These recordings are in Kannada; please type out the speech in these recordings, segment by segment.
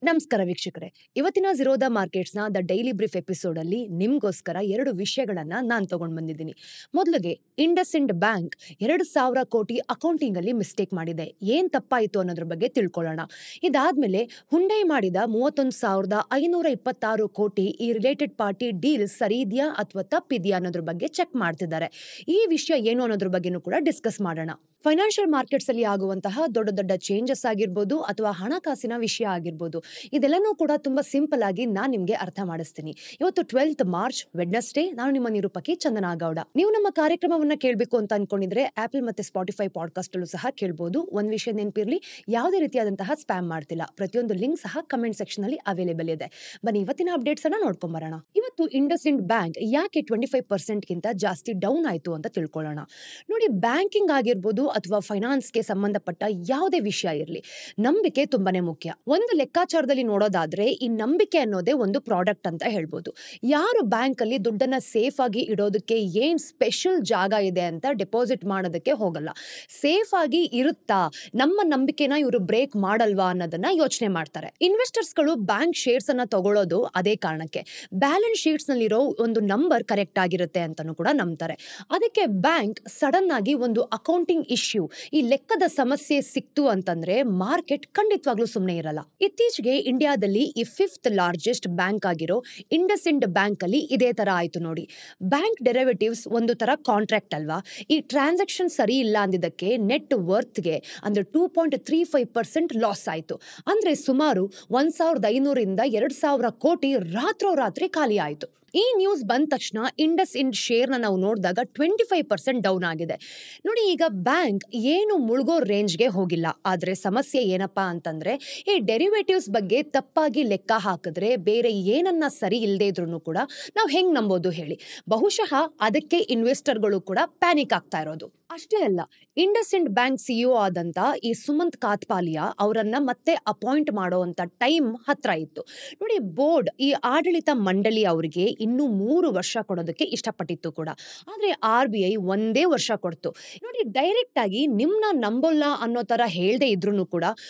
ನಮಸ್ಕಾರ ವೀಕ್ಷಕರೇ. ಇವತ್ತಿನ ಝೀರೋದ ಮಾರ್ಕೆಟ್ಸ್‌ನ ದ ಡೈಲಿ ಬ್ರೀಫ್ ಎಪಿಸೋಡ್ ಅಲ್ಲಿ ನಿಮ್ಗೋಸ್ಕರ 2 ವಿಷಯಗಳನ್ನ ನಾನು ತಗೊಂಡ್ ಬಂದಿದ್ದೀನಿ. ಮೊದಲಿಗೆ ಇಂಡಸ್ಇಂಡ್ ಬ್ಯಾಂಕ್ 2,000 ಕೋಟಿ ಅಕೌಂಟಿಂಗ್ ಅಲ್ಲಿ ಮಿಸ್ಟೇಕ್ ಮಾಡಿದೆ. ಏನ್ ತಪ್ಪಾಯಿತು ಅನ್ನೋದ್ರ ಬಗ್ಗೆ ತಿಳ್ಕೊಳ್ಳೋಣ. ಇದಾದ್ಮೇಲೆ ಹುಂಡೈ ಮಾಡಿದ 31,526 ಕೋಟಿ ಈ ರಿಲೇಟೆಡ್ ಪಾರ್ಟಿ ಡೀಲ್ ಸರಿ ಇದೆಯಾ ಅಥವಾ ತಪ್ಪಿದೆಯಾ ಅನ್ನೋದ್ರ ಬಗ್ಗೆ ಚೆಕ್ ಮಾಡ್ತಿದ್ದಾರೆ. ಈ ವಿಷಯ ಏನು ಅನ್ನೋದ್ರ ಬಗ್ಗೆನೂ ಕೂಡ ಡಿಸ್ಕಸ್ ಮಾಡೋಣ. ಫೈನಾನ್ಷಿಯಲ್ ಮಾರ್ಕೆಟ್ಸ್ ಅಲ್ಲಿ ಆಗುವಂತಹ ದೊಡ್ಡ ದೊಡ್ಡ ಚೇಂಜಸ್ ಆಗಿರ್ಬೋದು ಅಥವಾ ಹಣಕಾಸಿನ ವಿಷಯ ಆಗಿರ್ಬೋದು, ಇದೆಲ್ಲನೂ ಕೂಡ ತುಂಬಾ ಸಿಂಪಲ್ ಆಗಿ ನಾನು ನಿಮ್ಗೆ ಅರ್ಥ ಮಾಡಿಸ್ತೀನಿ. ಇವತ್ತು 12th ಮಾರ್ಚ್ ವೆಡ್ನೆಸ್ಡೇ. ನಾನು ನಿಮ್ಮ ನಿರೂಪಕಿ ಚಂದನಾ ಗೌಡ. ನೀವು ನಮ್ಮ ಕಾರ್ಯಕ್ರಮವನ್ನ ಕೇಳಬೇಕು ಅಂತ ಅನ್ಕೊಂಡಿದ್ರೆ ಆಪಲ್ ಮತ್ತೆ ಸ್ಪಾಟಿಫೈ ಪಾಡ್ಕಾಸ್ಟ್ ಅಲ್ಲೂ ಸಹ ಕೇಳಬಹುದು. ಒಂದ್ ವಿಷಯ ನೆನಪಿರ್ಲಿ, ಯಾವುದೇ ರೀತಿಯಾದಂತಹ ಸ್ಪ್ಯಾಮ್ ಮಾಡ್ತಿಲ್ಲ. ಪ್ರತಿಯೊಂದು ಲಿಂಕ್ ಸಹ ಕಮೆಂಟ್ ಸೆಕ್ಷನ್ ಅಲ್ಲಿ ಅವೈಲೇಬಲ್ ಇದೆ. ಬನ್ನಿ ಇವತ್ತಿನ ಅಪ್ಡೇಟ್ಸ್ ಅನ್ನ ನೋಡ್ಕೊಂಡ್ ಬರೋಣ. ಇವತ್ತು ಇಂಡಸ್ಇಂಡ್ ಬ್ಯಾಂಕ್ ಯಾಕೆ 25% ಗಿಂತ ಜಾಸ್ತಿ ಡೌನ್ ಆಯ್ತು ಅಂತ ತಿಳ್ಕೊಳ್ಳೋಣ. ನೋಡಿ, ಬ್ಯಾಂಕಿಂಗ್ ಆಗಿರ್ಬೋದು ಅಥವಾ ಫೈನಾನ್ಸ್ಗೆ ಸಂಬಂಧಪಟ್ಟ ಯಾವುದೇ ವಿಷಯ ಇರಲಿ, ನಂಬಿಕೆ ತುಂಬಾನೇ ಮುಖ್ಯ. ಒಂದು ಲೆಕ್ಕಾಚಾರದಲ್ಲಿ ನೋಡೋದಾದ್ರೆ ಈ ನಂಬಿಕೆ ಅನ್ನೋದೇ ಒಂದು ಪ್ರಾಡಕ್ಟ್ ಅಂತ ಹೇಳ್ಬೋದು. ಯಾರು ಬ್ಯಾಂಕ್ ಅಲ್ಲಿ ದುಡ್ಡನ್ನ ಸೇಫ್ ಆಗಿ ಇಡೋದಕ್ಕೆ ಏನ್ ಸ್ಪೆಷಲ್ ಜಾಗ ಇದೆ ಅಂತ ಡೆಪಾಸಿಟ್ ಮಾಡೋದಕ್ಕೆ ಹೋಗಲ್ಲ. ಸೇಫ್ ಆಗಿ ಇರುತ್ತಾ, ನಮ್ಮ ನಂಬಿಕೆನ ಇವರು ಬ್ರೇಕ್ ಮಾಡಲ್ವಾ ಅನ್ನೋದನ್ನ ಯೋಚನೆ ಮಾಡ್ತಾರೆ. ಇನ್ವೆಸ್ಟರ್ಸ್ಗಳು ಬ್ಯಾಂಕ್ ಶೇರ್ಸ್ ಅನ್ನ ತಗೊಳ್ಳೋದು ಅದೇ ಕಾರಣಕ್ಕೆ. ಬ್ಯಾಲೆನ್ಸ್ ಶೀಟ್ಸ್ ನಲ್ಲಿರೋ ಒಂದು ನಂಬರ್ ಕರೆಕ್ಟ್ ಆಗಿರುತ್ತೆ ಅಂತಾನು ಕೂಡ ನಂಬ್ತಾರೆ. ಅದಕ್ಕೆ ಬ್ಯಾಂಕ್ ಸಡನ್ ಆಗಿ ಒಂದು ಅಕೌಂಟಿಂಗ್ ಇಶ್ಯೂ, ಈ ಲೆಕ್ಕದ ಸಮಸ್ಯೆ ಸಿಕ್ತು ಅಂತಂದ್ರೆ ಮಾರ್ಕೆಟ್ ಖಂಡಿತವಾಗ್ಲೂ ಸುಮ್ಮನೆ ಇರಲ್ಲ. ಇತ್ತೀಚೆಗೆ ಇಂಡಿಯಾದಲ್ಲಿ ಈ 5th ಲಾರ್ಜೆಸ್ಟ್ ಬ್ಯಾಂಕ್ ಆಗಿರೋ ಇಂಡಸ್ಇಂಡ್ ಬ್ಯಾಂಕ್ ಅಲ್ಲಿ ಇದೇ ತರ ಆಯ್ತು ನೋಡಿ. ಬ್ಯಾಂಕ್ ಡೆರಿವೇಟಿವ್ಸ್ ಒಂದು ತರ ಕಾಂಟ್ರಾಕ್ಟ್ ಅಲ್ವಾ. ಈ ಟ್ರಾನ್ಸಾಕ್ಷನ್ ಸರಿ ಇಲ್ಲ ಅಂದಿದ್ದಕ್ಕೆ ನೆಟ್ ವರ್ತ್ಗೆ ಅಂದ್ರೆ 2.35% ಲಾಸ್ ಆಯ್ತು. ಅಂದ್ರೆ ಸುಮಾರು 1,500 ಇಂದ 2,000 ಕೋಟಿ ರಾತ್ರೋರಾತ್ರಿ ಖಾಲಿ ಆಯ್ತು. ಈ ನ್ಯೂಸ್ ಬಂದ ತಕ್ಷಣ ಇಂಡಸ್ಇಂಡ್ ಶೇರ್ ನ ನಾವು ನೋಡಿದಾಗ 25% ಡೌನ್ ಆಗಿದೆ. ನೋಡಿ, ಈಗ ಬ್ಯಾಂಕ್ ಏನು ಮುಳುಗೋ ರೇಂಜ್ಗೆ ಹೋಗಿಲ್ಲ. ಆದ್ರೆ ಸಮಸ್ಯೆ ಏನಪ್ಪಾ ಅಂತಂದ್ರೆ ಈ ಡೆರಿವೇಟಿವ್ಸ್ ಬಗ್ಗೆ ತಪ್ಪಾಗಿ ಲೆಕ್ಕ ಹಾಕಿದ್ರೆ ಬೇರೆ ಏನನ್ನ ಸರಿ ಇಲ್ಲದೆ ಇದ್ರೂ ಕೂಡ ನಾವು ಹೆಂಗ್ ನಂಬೋದು ಹೇಳಿ. ಬಹುಶಃ ಅದಕ್ಕೆ ಇನ್ವೆಸ್ಟರ್ಗಳು ಕೂಡ ಪ್ಯಾನಿಕ್ ಆಗ್ತಾ ಇರೋದು. ಅಷ್ಟೇ ಅಲ್ಲ, ಇಂಡಸ್ಇಂಡ್ ಬ್ಯಾಂಕ್ ಸಿಇಒ ಆದಂತ ಈ ಸುಮಂತ್ ಕಾತ್ಪಾಲಿಯಾ ಅವರನ್ನ ಮತ್ತೆ ಅಪಾಯಿಂಟ್ ಮಾಡುವಂತ ಟೈಮ್ ಹತ್ರ ಇತ್ತು. ನೋಡಿ, ಬೋರ್ಡ್ ಈ ಆಡಳಿತ ಮಂಡಳಿ ಅವರಿಗೆ ಇನ್ನೂ 3 ವರ್ಷ ಕೊಡೋದಕ್ಕೆ ಇಷ್ಟಪಟ್ಟಿತ್ತು ಕೂಡ. ಆದ್ರೆ RBI ಒಂದೇ ವರ್ಷ ಕೊಡ್ತು. ನೋಡಿ, ಡೈರೆಕ್ಟ್ ಆಗಿ ನಿಮ್ನ ನಂಬಲ್ಲ ಅನ್ನೋ ತರ ಹೇಳ್ದೆ ಇದ್ರು ಕೂಡ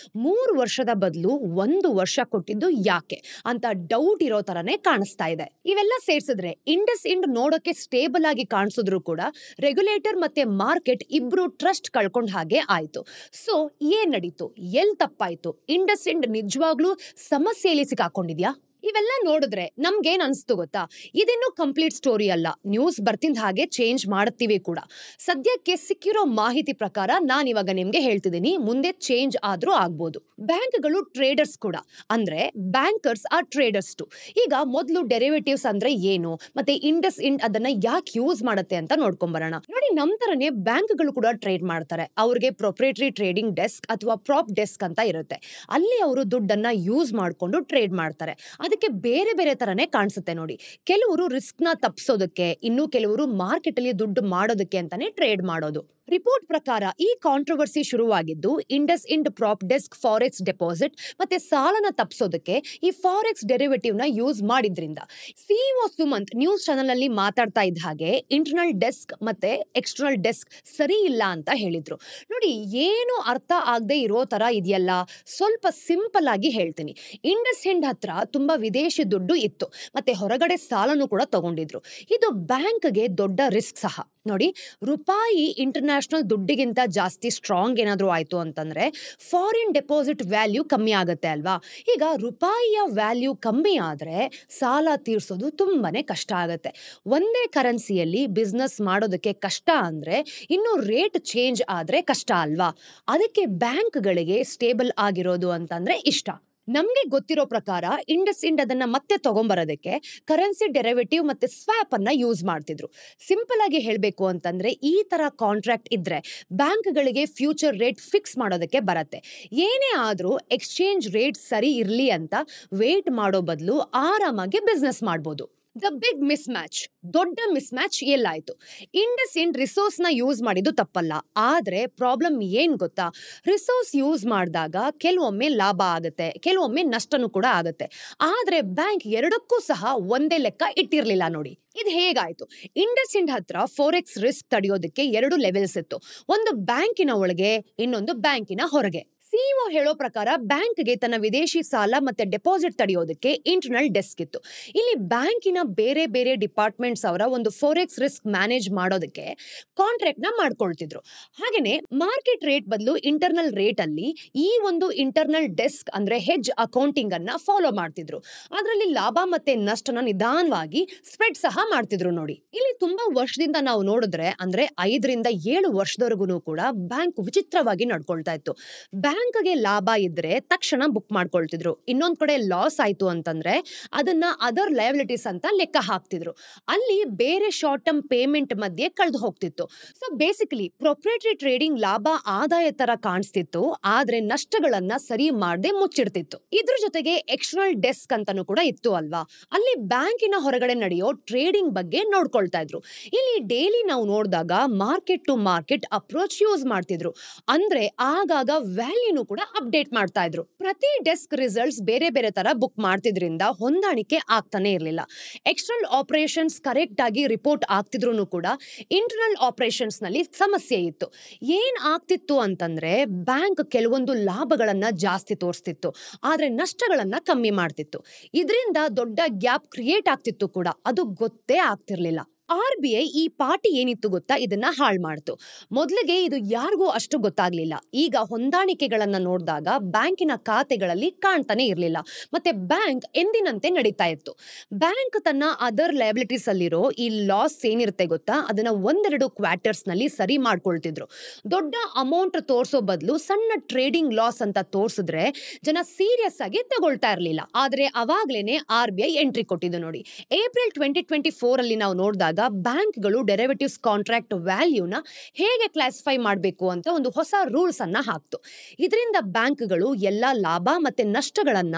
3 ವರ್ಷದ ಬದಲು 1 ವರ್ಷ ಕೊಟ್ಟಿದ್ದು ಯಾಕೆ ಅಂತ ಡೌಟ್ ಇರೋ ತರನೇ ಕಾಣಿಸ್ತಾ ಇದೆ. ಇವೆಲ್ಲ ಸೇರ್ಸಿದ್ರೆ ಇಂಡಸ್ಇಂಡ್ ನೋಡೋಕೆ ಸ್ಟೇಬಲ್ ಆಗಿ ಕಾಣಿಸಿದ್ರು ಕೂಡ ರೆಗ್ಯುಲೇಟರ್ ಮತ್ತೆ ಮಾರ್ಕೆಟ್ ಇಬ್ರು ಟ್ರಸ್ಟ್ ಕಳ್ಕೊಂಡ್ ಹಾಗೆ ಆಯ್ತು. ಸೊ ಏನ್ ನಡೀತು, ಎಲ್ ತಪ್ಪಾಯ್ತು, ಇಂಡಸ್ಇಂಡ್ ನಿಜವಾಗ್ಲೂ ಸಮಸ್ಯೆಯಲ್ಲಿ ಸಿಕ್ಕಾಕೊಂಡಿದ್ಯಾ? ಇವೆಲ್ಲ ನೋಡಿದ್ರೆ ನಮ್ಗೇನ್ ಅನ್ಸ್ತು ಗೊತ್ತಾ, ಇದೇನು ಕಂಪ್ಲೀಟ್ ಸ್ಟೋರಿ ಅಲ್ಲ. ನ್ಯೂಸ್ ಬರ್ತಿದ್ದ ಹಾಗೆ ಚೇಂಜ್ ಮಾಡ್ತೀವಿ ಕೂಡ. ಸದ್ಯಕ್ಕೆ ಸಿಕ್ಕಿರೋ ಮಾಹಿತಿ ಪ್ರಕಾರ ನಾನು ಇವಾಗ ನಿಮ್ಗೆ ಹೇಳ್ತಿದ್ದೀನಿ, ಮುಂದೆ ಚೇಂಜ್ ಆದ್ರೂ ಆಗ್ಬೋದು. ಬ್ಯಾಂಕ್ಗಳು ಟ್ರೇಡರ್ಸ್ ಕೂಡ, ಅಂದ್ರೆ ಬ್ಯಾಂಕರ್ಸ್ ಆರ್ ಟ್ರೇಡರ್ಸ್ ಟು. ಈಗ ಮೊದಲು ಡೆರಿವೇಟಿವ್ಸ್ ಅಂದ್ರೆ ಏನು ಮತ್ತೆ ಇಂಡಸ್ಇಂಡ್ ಅದನ್ನ ಯಾಕೆ ಯೂಸ್ ಮಾಡುತ್ತೆ ಅಂತ ನೋಡ್ಕೊಂಬರೋಣ. ನೋಡಿ, ನಮ್ ತರನೇ ಬ್ಯಾಂಕ್ಗಳು ಕೂಡ ಟ್ರೇಡ್ ಮಾಡ್ತಾರೆ. ಅವ್ರಿಗೆ ಪ್ರೊಪ್ರೇಟರಿ ಟ್ರೇಡಿಂಗ್ ಡೆಸ್ಕ್ ಅಥವಾ ಪ್ರಾಪ್ ಡೆಸ್ಕ್ ಅಂತ ಇರುತ್ತೆ. ಅಲ್ಲಿ ಅವರು ದುಡ್ಡನ್ನ ಯೂಸ್ ಮಾಡ್ಕೊಂಡು ಟ್ರೇಡ್ ಮಾಡ್ತಾರೆ. ಅದಕ್ಕೆ ಬೇರೆ ಬೇರೆ ತರನೇ ಕಾಣಿಸುತ್ತೆ ನೋಡಿ. ಕೆಲವರು ರಿಸ್ಕ್ ನ ತಪ್ಪಿಸೋದಕ್ಕೆ, ಇನ್ನು ಕೆಲವರು ಮಾರ್ಕೆಟ್ ಅಲ್ಲಿ ದುಡ್ಡು ಮಾಡೋದಕ್ಕೆ ಅಂತಾನೆ ಟ್ರೇಡ್ ಮಾಡೋದು. ರಿಪೋರ್ಟ್ ಪ್ರಕಾರ ಈ ಕಾಂಟ್ರವರ್ಸಿ ಶುರುವಾಗಿದ್ದು IndusInd prop desk forex deposit ಮತ್ತೆ ಸಾಲನ ತಪ್ಪಿಸೋದಕ್ಕೆ ಈ ಫಾರೆಕ್ಸ್ ಡೆರಿವೇಟಿವ್ ನ ಯೂಸ್ ಮಾಡಿದ್ರಿಂದ. ಸಿಇಒ ಸುಮಂತ್ ನ್ಯೂಸ್ ಚಾನೆಲ್ ಅಲ್ಲಿ ಮಾತಾಡ್ತಾ ಇದ್ದ ಹಾಗೆ ಇಂಟರ್ನಲ್ ಡೆಸ್ಕ್ ಮತ್ತೆ ಎಕ್ಸ್ಟರ್ನಲ್ ಡೆಸ್ಕ್ ಸರಿ ಇಲ್ಲ ಅಂತ ಹೇಳಿದ್ರು. ನೋಡಿ, ಏನು ಅರ್ಥ ಆಗದೆ ಇರೋ ತರ ಇದೆಯಲ್ಲ. ಸ್ವಲ್ಪ ಸಿಂಪಲ್ ಆಗಿ ಹೇಳ್ತೀನಿ. ಇಂಡಸ್ಇಂಡ್ ಹತ್ರ ತುಂಬಾ ವಿದೇಶಿ ದುಡ್ಡು ಇತ್ತು ಮತ್ತೆ ಹೊರಗಡೆ ಸಾಲನು ಕೂಡ ತಗೊಂಡಿದ್ರು. ಇದು ಬ್ಯಾಂಕ್ಗೆ ದೊಡ್ಡ ರಿಸ್ಕ್ ಸಹ. ನೋಡಿ, ರೂಪಾಯಿ ಇಂಟರ್ನ್ಯಾಷನಲ್ ದುಡ್ಡಿಗಿಂತ ಜಾಸ್ತಿ ಸ್ಟ್ರಾಂಗ್ ಏನಾದ್ರೂ ಆಯ್ತು ಅಂತಂದ್ರೆ ಫಾರಿನ್ ಡೆಪಾಸಿಟ್ ವ್ಯಾಲ್ಯೂ ಕಮ್ಮಿ ಆಗುತ್ತೆ ಅಲ್ವಾ. ಈಗ ರೂಪಾಯಿಯ ವ್ಯಾಲ್ಯೂ ಕಮ್ಮಿ ಆದ್ರೆ ಸಾಲ ತೀರ್ಸೋದು ತುಂಬಾನೇ ಕಷ್ಟ ಆಗುತ್ತೆ. ಒಂದೇ ಕರೆನ್ಸಿಯಲ್ಲಿ ಬಿಸ್ನೆಸ್ ಮಾಡೋದಕ್ಕೆ ಕಷ್ಟ ಅಂದ್ರೆ ಇನ್ನು ರೇಟ್ ಚೇಂಜ್ ಆದ್ರೆ ಕಷ್ಟ ಅಲ್ವಾ. ಅದಕ್ಕೆ ಬ್ಯಾಂಕ್ಗಳಿಗೆ ಸ್ಟೇಬಲ್ ಆಗಿರೋದು ಅಂತಂದ್ರೆ ಇಷ್ಟ. ನಮ್ಗೆ ಗೊತ್ತಿರೋ ಪ್ರಕಾರ ಇಂಡಸ್ಇಂಡ್ ಅದನ್ನ ಮತ್ತೆ ತಗೊಂಬರೋದಕ್ಕೆ ಕರೆನ್ಸಿ ಡೆರಿವೇಟಿವ್ ಮತ್ತೆ ಸ್ವಾಪ್ ಅನ್ನ ಯೂಸ್ ಮಾಡ್ತಿದ್ರು. ಸಿಂಪಲ್ ಆಗಿ ಹೇಳ್ಬೇಕು ಅಂತಂದ್ರೆ ಈ ತರ ಕಾಂಟ್ರಾಕ್ಟ್ ಇದ್ರೆ ಬ್ಯಾಂಕ್ಗಳಿಗೆ ಫ್ಯೂಚರ್ ರೇಟ್ ಫಿಕ್ಸ್ ಮಾಡೋದಕ್ಕೆ ಬರತ್ತೆ. ಏನೇ ಆದ್ರೂ ಎಕ್ಸ್ಚೇಂಜ್ ರೇಟ್ ಸರಿ ಇರ್ಲಿ ಅಂತ ವೇಟ್ ಮಾಡೋ ಬದಲು ಆರಾಮಾಗಿ ಬಿಸ್ನೆಸ್ ಮಾಡ್ಬೋದು. ದ ಬಿಗ್ ಮಿಸ್ ಮ್ಯಾಚ್, ದೊಡ್ಡ ಮಿಸ್ ಮ್ಯಾಚ್ ಎಲ್ಲಾಯ್ತು. ಇಂಡಸ್ಇಂಡ್ ರಿಸೋರ್ಸ್ ನ ಯೂಸ್ ಮಾಡಿದ್ದು ತಪ್ಪಲ್ಲ. ಆದ್ರೆ ಪ್ರಾಬ್ಲಮ್ ಏನ್ ಗೊತ್ತಾ, ರಿಸೋರ್ಸ್ ಯೂಸ್ ಮಾಡಿದಾಗ ಕೆಲವೊಮ್ಮೆ ಲಾಭ ಆಗುತ್ತೆ, ಕೆಲವೊಮ್ಮೆ ನಷ್ಟನೂ ಕೂಡ ಆಗುತ್ತೆ. ಆದ್ರೆ ಬ್ಯಾಂಕ್ ಎರಡಕ್ಕೂ ಸಹ ಒಂದೇ ಲೆಕ್ಕ ಇಟ್ಟಿರ್ಲಿಲ್ಲ ನೋಡಿ. ಇದು ಹೇಗಾಯ್ತು? ಇಂಡಸ್ಇಂಡ್ ಹತ್ರ ಫಾರೆಕ್ಸ್ ರಿಸ್ಕ್ ತಡೆಯೋದಕ್ಕೆ 2 ಲೆವೆಲ್ಸ್ ಇತ್ತು. ಒಂದು ಬ್ಯಾಂಕಿನ ಒಳಗೆ, ಇನ್ನೊಂದು ಬ್ಯಾಂಕಿನ ಹೊರಗೆ. ಸಿಇಒ ಹೇಳೋ ಪ್ರಕಾರ ಬ್ಯಾಂಕ್ಗೆ ತನ್ನ ವಿದೇಶಿ ಸಾಲ ಮತ್ತೆ ಡೆಪಾಸಿಟ್ ತಡೆಯೋದಕ್ಕೆ ಇಂಟರ್ನಲ್ ಡೆಸ್ಕ್ ಇತ್ತು. ಇಲ್ಲಿ ಬ್ಯಾಂಕಿನ ಬೇರೆ ಬೇರೆ ಡಿಪಾರ್ಟ್ಮೆಂಟ್ಸ್ ಅವರ ಒಂದು ಫೋರೆಕ್ಸ್ ರಿಸ್ಕ್ ಮ್ಯಾನೇಜ್ ಮಾಡೋದಕ್ಕೆ ಕಾಂಟ್ರಾಕ್ಟ್ ನ ಮಾಡ್ಕೊಳ್ತಿದ್ರು. ಹಾಗೇನೆ ಮಾರ್ಕೆಟ್ ರೇಟ್ ಬದಲು ಇಂಟರ್ನಲ್ ರೇಟ್ ಅಲ್ಲಿ ಈ ಒಂದು ಇಂಟರ್ನಲ್ ಡೆಸ್ಕ್ ಅಂದ್ರೆ ಹೆಡ್ಜ್ ಅಕೌಂಟಿಂಗ್ ಅನ್ನ ಫಾಲೋ ಮಾಡ್ತಿದ್ರು. ಅದರಲ್ಲಿ ಲಾಭ ಮತ್ತೆ ನಷ್ಟನ ನಿಧಾನವಾಗಿ ಸ್ಪ್ರೆಡ್ ಸಹ ಮಾಡ್ತಿದ್ರು ನೋಡಿ. ಇಲ್ಲಿ ತುಂಬಾ ವರ್ಷದಿಂದ ನಾವು ನೋಡಿದ್ರೆ ಅಂದ್ರೆ 5 ರಿಂದ 7 ವರ್ಷದವರೆಗೂ ಕೂಡ ಬ್ಯಾಂಕ್ ವಿಚಿತ್ರವಾಗಿ ನಡ್ಕೊಳ್ತಾ ಇತ್ತು. ಬ್ಯಾಂಕ್ಗೆ ಲಾಭ ಇದ್ರೆ ತಕ್ಷಣ ಬುಕ್ ಮಾಡ್ಕೊಳ್ತಿದ್ರು. ಇನ್ನೊಂದ್ ಕಡೆ ಲಾಸ್ ಆಯ್ತು ಅಂತಂದ್ರೆ ಅದನ್ನ ಅದರ್ ಲಯಬಿಲಿಟೀಸ್ ಅಂತ ಲೆಕ್ಕ ಹಾಕ್ತಿದ್ರು. ಅಲ್ಲಿ ಬೇರೆ ಶಾರ್ಟ್ ಟರ್ಮ್ ಪೇಮೆಂಟ್ ಮಧ್ಯೆ ಕಳೆದು ಹೋಗ್ತಿತ್ತು. ಸೊ ಬೇಸಿಕಲಿ ಪ್ರೊಪ್ರೈಟರಿ ಟ್ರೇಡಿಂಗ್ ಲಾಭ ಆದಾಯ ತರ ಕಾಣಿಸ್ತಿತ್ತು, ಆದ್ರೆ ನಷ್ಟಗಳನ್ನ ಸರಿ ಮಾಡದೆ ಮುಚ್ಚಿಡ್ತಿತ್ತು. ಇದ್ರ ಜೊತೆಗೆ ಎಕ್ಸ್ಟರ್ನಲ್ ಡೆಸ್ಕ್ ಅಂತಾನು ಕೂಡ ಇತ್ತು ಅಲ್ವಾ, ಅಲ್ಲಿ ಬ್ಯಾಂಕಿನ ಹೊರಗಡೆ ನಡೆಯೋ ಟ್ರೇಡಿಂಗ್ ಬಗ್ಗೆ ನೋಡ್ಕೊಳ್ತಾ ಇದ್ರು. ಇಲ್ಲಿ ಡೈಲಿ ನಾವು ನೋಡಿದಾಗ market to market approach use ಮಾಡ್ತಿದ್ರು. ಅಂದ್ರೆ ಆಗಾಗ ವ್ಯಾಲ್ಯೂನು ಕೂಡ ಅಪ್ಡೇಟ್ ಮಾಡ್ತಾ ಇದ್ರು. ಪ್ರತಿ ಡೆಸ್ಕ್ ರಿಸಲ್ಟ್ಸ್ ಬೇರೆ ಬೇರೆ ತರ ಬುಕ್ ಮಾಡ್ತಿದ್ರಿಂದ ಹೊಂದಾಣಿಕೆ ಆಗ್ತಾನೆ ಇರಲಿಲ್ಲ. ಎಕ್ಸ್ಟರ್ನಲ್ ಆಪರೇಷನ್ಸ್ ಕರೆಕ್ಟ್ ಆಗಿ ರಿಪೋರ್ಟ್ ಆಗ್ತಿದ್ರು ಕೂಡ ಇಂಟರ್ನಲ್ ಆಪರೇಷನ್ಸ್ ನಲ್ಲಿ ಸಮಸ್ಯೆ ಇತ್ತು. ಏನ್ ಆಗ್ತಿತ್ತು ಅಂತಂದ್ರೆ ಬ್ಯಾಂಕ್ ಕೆಲವೊಂದು ಲಾಭಗಳನ್ನ ಜಾಸ್ತಿ ತೋರಿಸ್ತಿತ್ತು, ಆದ್ರೆ ನಷ್ಟಗಳನ್ನ ಕಮ್ಮಿ ಮಾಡ್ತಿತ್ತು. ಇದರಿಂದ ದೊಡ್ಡ ಗ್ಯಾಪ್ ಕ್ರಿಯೇಟ್ ಆಗ್ತಿತ್ತು ಕೂಡ, ಅದು ಗೊತ್ತೇ ಆಗ್ತಿರ್ಲಿಲ್ಲ. RBI ಈ ಪಾರ್ಟಿ ಏನಿತ್ತು ಗೊತ್ತಾ, ಇದನ್ನ ಹಾಳು ಮಾಡ್ತು. ಮೊದಲಿಗೆ ಇದು ಯಾರಿಗೂ ಅಷ್ಟು ಗೊತ್ತಾಗ್ಲಿಲ್ಲ. ಈಗ ಹೊಂದಾಣಿಕೆಗಳನ್ನ ನೋಡಿದಾಗ ಬ್ಯಾಂಕಿನ ಖಾತೆಗಳಲ್ಲಿ ಕಾಣ್ತಾನೆ ಇರಲಿಲ್ಲ, ಮತ್ತೆ ಬ್ಯಾಂಕ್ ಎಂದಿನಂತೆ ನಡೀತಾ ಇತ್ತು. ಬ್ಯಾಂಕ್ ತನ್ನ ಅದರ್ ಲಯಬಿಲಿಟೀಸ್ ಅಲ್ಲಿರೋ ಈ ಲಾಸ್ ಏನಿರುತ್ತೆ ಗೊತ್ತಾ, ಅದನ್ನ 1-2 ಕ್ವಾರ್ಟರ್ಸ್ ನಲ್ಲಿ ಸರಿ ಮಾಡ್ಕೊಳ್ತಿದ್ರು. ದೊಡ್ಡ ಅಮೌಂಟ್ ತೋರ್ಸೋ ಬದಲು ಸಣ್ಣ ಟ್ರೇಡಿಂಗ್ ಲಾಸ್ ಅಂತ ತೋರ್ಸಿದ್ರೆ ಜನ ಸೀರಿಯಸ್ ಆಗಿ ತಗೊಳ್ತಾ ಇರಲಿಲ್ಲ. ಆದ್ರೆ ಅವಾಗ್ಲೇನೆ RBI ಎಂಟ್ರಿ ಕೊಟ್ಟಿದ್ದು ನೋಡಿ. ಏಪ್ರಿಲ್ 2024 ಅಲ್ಲಿ ನಾವು ನೋಡಿದಾಗ ಬ್ಯಾಂಕ್ಗಳು ಡೆರಿವೇಟಿವ್ಸ್ ಕಾಂಟ್ರಾಕ್ಟ್ ವ್ಯಾಲ್ಯೂನ ಹೇಗೆ ಕ್ಲಾಸಿಫೈ ಮಾಡಬೇಕು ಅಂತ ಒಂದು ಹೊಸ ರೂಲ್ಸ್ ಅನ್ನ ಹಾಕ್ತು. ಇದರಿಂದ ಬ್ಯಾಂಕ್ಗಳು ಎಲ್ಲಾ ಲಾಭ ಮತ್ತೆ ನಷ್ಟಗಳನ್ನ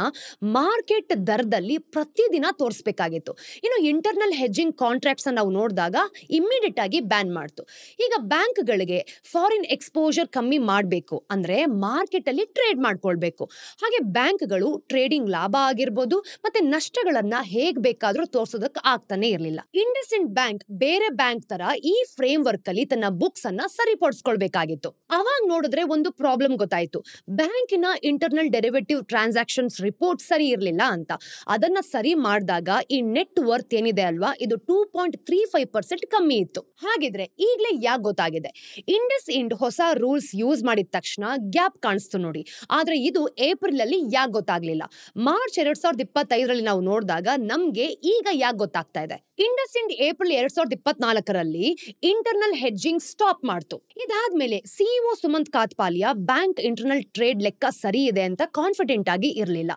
ಮಾರ್ಕೆಟ್ ದರದಲ್ಲಿ ಪ್ರತಿದಿನ ತೋರಿಸಬೇಕಾಗಿತ್ತು. ಇನ್ನು ಇಂಟರ್ನಲ್ ಹೆಡ್ಜಿಂಗ್ ಕಾಂಟ್ರಾಕ್ಟ್ಸ್ ನಾವು ನೋಡಿದಾಗ ಇಮಿಡಿಯೇಟ್ ಆಗಿ ಬ್ಯಾನ್ ಮಾಡ್ತು. ಈಗ ಬ್ಯಾಂಕ್ಗಳಿಗೆ ಫಾರಿನ್ ಎಕ್ಸ್ಪೋಜರ್ ಕಮ್ಮಿ ಮಾಡಬೇಕು ಅಂದ್ರೆ ಮಾರ್ಕೆಟ್ ಅಲ್ಲಿ ಟ್ರೇಡ್ ಮಾಡ್ಕೊಳ್ಬೇಕು. ಹಾಗೆ ಬ್ಯಾಂಕ್ಗಳು ಟ್ರೇಡಿಂಗ್ ಲಾಭ ಆಗಿರ್ಬೋದು ಮತ್ತೆ ನಷ್ಟಗಳನ್ನ ಹೇಗ್ ಬೇಕಾದ್ರೂ ತೋರ್ಸೋದಕ್ಕೆ ಆಗ್ತಾನೆ ಇರಲಿಲ್ಲ. ಇಂಡಸ್ಇಂಡ್ ಬ್ಯಾಂಕ್ ಬೇರೆ ಬ್ಯಾಂಕ್ ತರ ಈ ಫ್ರೇಮ್ ವರ್ಕ್ ಅಲ್ಲಿ ತನ್ನ ಬುಕ್ಸ್ ಅನ್ನ ಸರಿಪಡಿಸ್ಕೊಳ್ಬೇಕಾಗಿತ್ತು. ಅವಾಗ ನೋಡಿದ್ರೆ ಒಂದು ಪ್ರಾಬ್ಲಮ್ ಗೊತ್ತಾಯ್ತು. ಬ್ಯಾಂಕಿನ ಇಂಟರ್ನಲ್ ಡೆರಿವೇಟಿವ್ ಟ್ರಾನ್ಸಾಕ್ಷನ್ಸ್ ರಿಪೋರ್ಟ್ ಸರಿ ಇರಲಿಲ್ಲ ಅಂತ. ಅದನ್ನ ಸರಿ ಮಾಡಿದಾಗ ಈ ನೆಟ್ ವರ್ತ್ ಏನಿದೆ ಅಲ್ವಾ, ಇದು 2.35% ಕಮ್ಮಿ ಇತ್ತು. ಹಾಗಿದ್ರೆ ಈಗಲೇ ಯಾಕೆ ಗೊತ್ತಾಗಿದೆ? ಇಂಡಸ್ ಇಂಡ್ ಹೊಸ ರೂಲ್ಸ್ ಯೂಸ್ ಮಾಡಿದ ತಕ್ಷಣ ಗ್ಯಾಪ್ ಕಾಣಿಸ್ತು ನೋಡಿ. ಆದ್ರೆ ಇದು ಏಪ್ರಿಲ್ ಅಲ್ಲಿ ಯಾಕೆ ಗೊತ್ತಾಗ್ಲಿಲ್ಲ? ಮಾರ್ಚ್ 2025 ನಾವು ನೋಡಿದಾಗ ನಮ್ಗೆ ಈಗ ಯಾಕೆ ಗೊತ್ತಾಗ್ತಾ ಇದೆ? IndusInd April 2024 internal hedging stop ಮಾಡ್ತು. ಇದಾದ್ಮೇಲೆ CEO Sumant Kathpalia bank internal trade ಲೆಕ್ಕ ಸರಿ ಇದೆ ಅಂತ ಕಾನ್ಫಿಡೆಂಟ್ ಆಗಿ ಇರಲಿಲ್ಲ.